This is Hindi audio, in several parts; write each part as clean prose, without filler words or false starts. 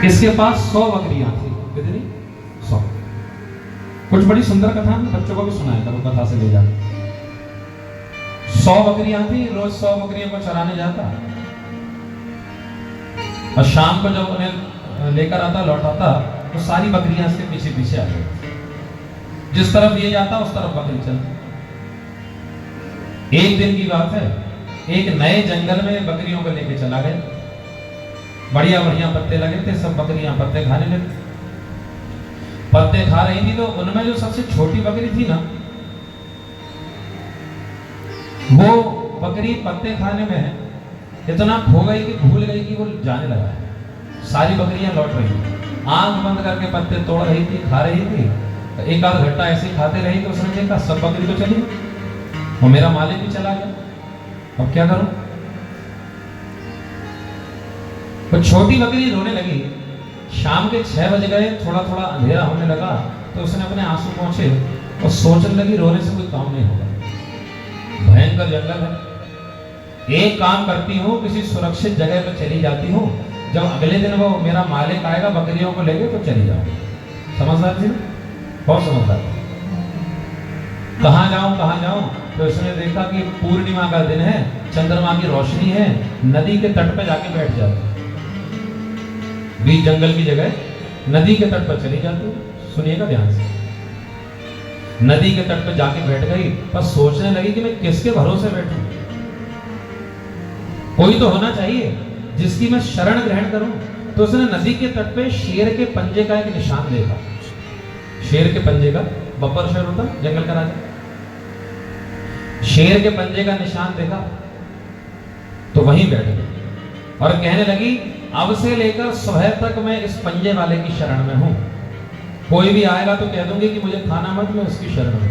इसके पास 100 बकरियां थी। कितनी? 100। कुछ बड़ी सुंदर कथा बच्चों को भी सुनाया करो, कथा से ले जाकर। 100 बकरियां थी, रोज 100 बकरियों को चराने जाता और शाम को जब उन्हें लेकर आता लौटाता तो सारी बकरियां इसके पीछे पीछे आ गई। जिस तरफ ये जाता उस तरफ बकरी चलती। एक दिन की बात है, एक नए जंगल में बकरियों को लेके चला गया। बढ़िया बढ़िया पत्ते लगे थे, सब बकरियां पत्ते खाने लगी। पत्ते खा रही थी तो उनमें जो सबसे छोटी बकरी थी ना, वो बकरी पत्ते खाने में इतना खो गई कि भूल गई कि वो जाने लगा है। सारी बकरियां लौट रही थी, आंख बंद करके पत्ते तोड़ रही थी, खा रही थी। एक आध घंटा ऐसे खाते रही तो उसने देखा सब बकरी तो चली और मेरा मालिक भी चला गया। अब क्या करूं? तो छोटी बकरी रोने लगी। शाम के 6 बज गए, थोड़ा थोड़ा अंधेरा होने लगा तो उसने अपने आंसू पहुंचे और सोचने लगी रोने से कोई काम नहीं होगा, भयंकर जंगल है। एक काम करती हूँ, किसी सुरक्षित जगह पर चली जाती हूँ, जब अगले दिन वो मेरा मालिक आएगा बकरियों को लेके तो चली जाऊंगी। समझदार थी, बहुत समझदार। कहाँ जाऊं? तो उसने देखा कि पूर्णिमा का दिन है, चंद्रमा की रोशनी है, नदी के तट पे जाके बैठ जाती। बीच जंगल की जगह नदी के तट पर चली जाती। सुनिएगा ध्यान से। नदी के तट पर जाके बैठ गई, पर सोचने लगी कि मैं किसके भरोसे बैठूं? कोई तो होना चाहिए जिसकी मैं शरण ग्रहण करूं। तो उसने नदी के तट पे शेर के पंजे का एक निशान देखा। शेर के पंजे का, बब्बर शेर होता जंगल का राजा, शेर के पंजे का निशान देखा तो वहीं बैठ गई और कहने लगी अब से लेकर सुबह तक मैं इस पंजे वाले की शरण में हूं। कोई भी आएगा तो कह दूंगी कि मुझे खाना मत, मैं उसकी शरण में।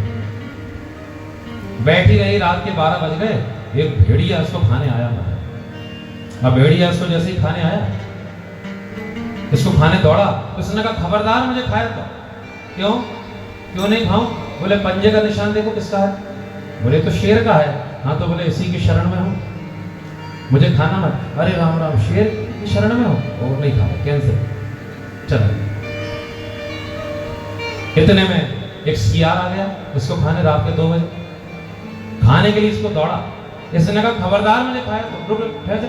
बैठी रही, रात के 12 बज गए, एक भेड़िया इसको खाने आया। अब भेड़िया इसको जैसे ही खाने आया, इसको खाने दौड़ा तो उसने कहा खबरदार मुझे खाया तो। क्यों नहीं खाऊं? बोले पंजे का निशान देखो किसका है। बोले तो शेर का है। हाँ तो बोले इसी की शरण में हूं, मुझे खाना मत। अरे राम राम, शेर की शरण में हो और नहीं खाना, कैंसिल। चला। इतने में एक सियार आ गया इसको खाने, रात के 2 बजे खाने के लिए इसको दौड़ा। इसने कहा खबरदार मुझे खाया तो। रुक ठहर जा,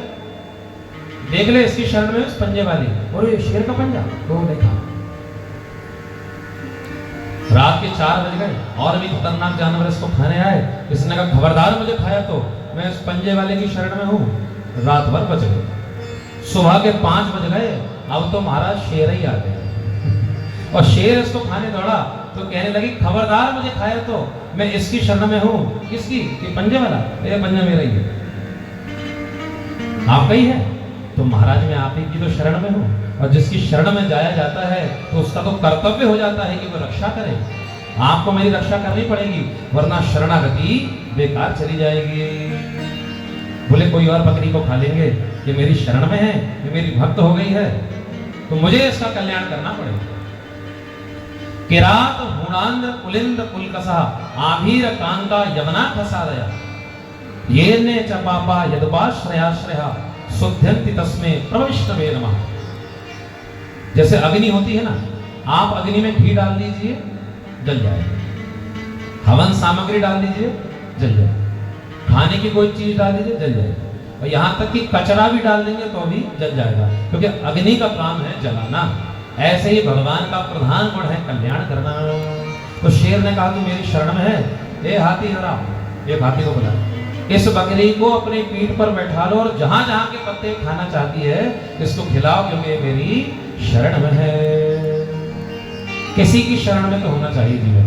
देख ले इसकी शरण में इस पंजे वाली। और ये शेर का पंजा तो नहीं खाना। रात के 4 बज गए, और भी खतरनाक जानवर इसको खाने आए। इसने कहा खबरदार मुझे खाया तो मैं इस पंजे वाले की शरण में हूं। रात भर बच गए। सुबह के 5 बज गए, अब तो महाराज शेर ही आ गए और शेर इसको खाने दौड़ा तो कहने लगी खबरदार मुझे खाया तो मैं इसकी शरण में हूं। किसकी? कि पंजे वाला। ये पंजा मेरा ही है, आपका ही है। तो महाराज मैं आप ही की तो शरण में हूं, और जिसकी शरण में जाया जाता है तो उसका तो कर्तव्य हो जाता है कि वो रक्षा करे। आपको मेरी रक्षा करनी पड़ेगी, वरना शरणागति बेकार चली जाएगी। बोले कोई और बकरी को खा लेंगे, ये मेरी शरण में है, ये मेरी भक्त हो गई है, तो मुझे इसका कल्याण करना पड़ेगा। किरात हुणांद्र कुलिंद कुलकसा आभीर कांका यमुना खसादया ये ने चपापा यदवाश्रयाश्रया शुद्धंति तस्मे प्रविष्टवे नमः। जैसे अग्नि होती है ना, आप अग्नि में घी डाल दीजिए जल जाएगा, हवन सामग्री डाल दीजिए जल जाएगा, खाने की कोई चीज डाल दीजिए जल जाएगा, और यहाँ तक कि कचरा भी डाल देंगे तो भी जल जाएगा, क्योंकि अग्नि का काम है जलाना। ऐसे ही भगवान का प्रधान गुण है कल्याण करना। तो शेर ने कहा तू मेरी शरण में है, ए हाथी हरा, एक हाथी को बुला, इस बकरी को अपनी पीठ पर बैठा लो और जहां जहां के पत्ते खाना चाहती है इसको खिलाओ, क्योंकि मेरी शरण में है। किसी की शरण में तो होना चाहिए जीवन।